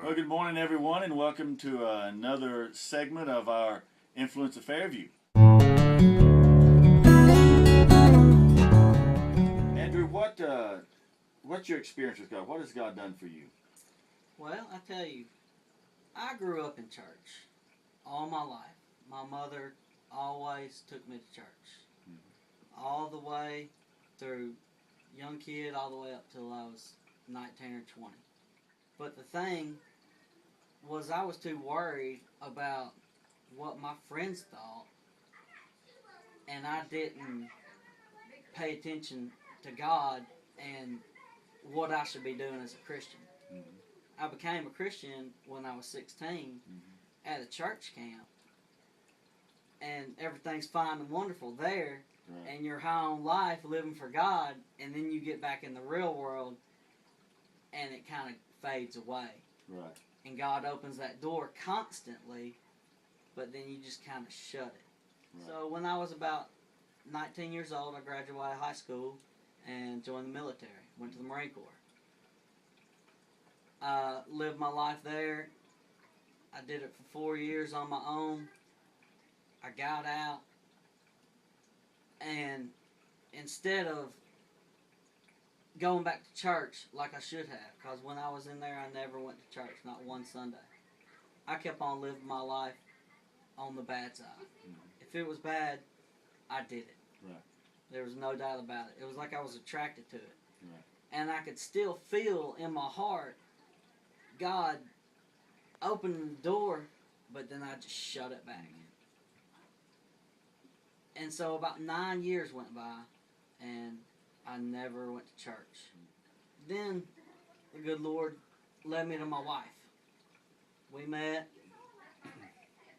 Well, good morning, everyone, and welcome to another segment of our Influence of Fairview. Andrew, what's your experience with God? What has God done for you? Well, I tell you, I grew up in church all my life. My mother always took me to church, all the way through young kid, all the way up till I was 19 or 20. But the thing was, I was too worried about what my friends thought, and I didn't pay attention to God and what I should be doing as a Christian. I became a Christian when I was 16 at a church camp, and everything's fine and wonderful there, and you're high on life, living for God, and then you get back in the real world, and it kind of fades away. Right. And God opens that door constantly, but then you just kind of shut it. Right. So when I was about 19 years old, I graduated high school and joined the military. Went to the Marine Corps. Lived my life there. I did it for 4 years on my own. I got out, and instead of going back to church like I should have, because when I was in there, I never went to church, not one Sunday. I kept on living my life on the bad side. If it was bad, I did it. Right. There was no doubt about it. It was like I was attracted to it. Right. And I could still feel in my heart God opening the door, but then I just shut it back. And so about 9 years went by, and I never went to church. Then the good Lord led me to my wife. We met,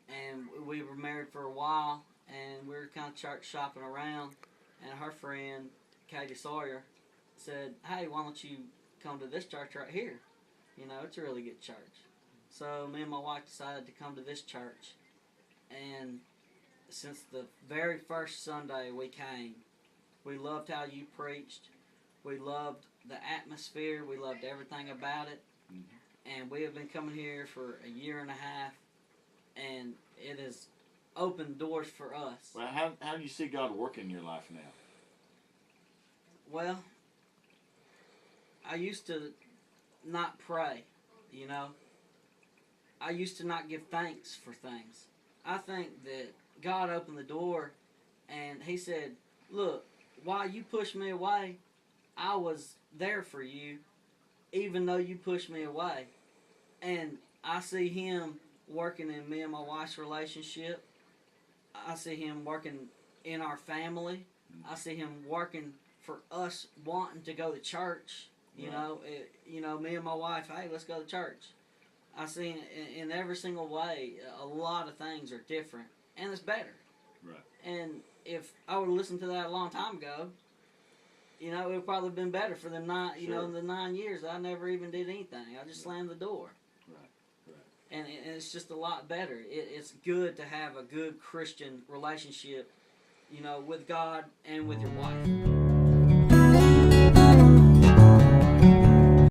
and we were married for a while, and we were kind of church shopping around, and her friend, Katie Sawyer, said, "Hey, why don't you come to this church right here? You know, it's a really good church." So me and my wife decided to come to this church, and since the very first Sunday we came, we loved how you preached. We loved the atmosphere. We loved everything about it. And we have been coming here for a year and a half, and it has opened doors for us. Well, how do you see God working in your life now? Well, I used to not pray, you know. I used to not give thanks for things. I think that God opened the door, and He said, "Look, while you pushed me away, I was there for you, even though you pushed me away." And I see Him working in me and my wife's relationship. I see Him working in our family. I see Him working for us wanting to go to church. You know, me and my wife, hey, let's go to church. I see in every single way, a lot of things are different, and it's better. Right. And if I would have listened to that a long time ago, you know, it would probably have been better for the the 9 years I never even did anything. I just slammed the door. Right. And it's just a lot better. It's good to have a good Christian relationship, you know, with God and with your wife.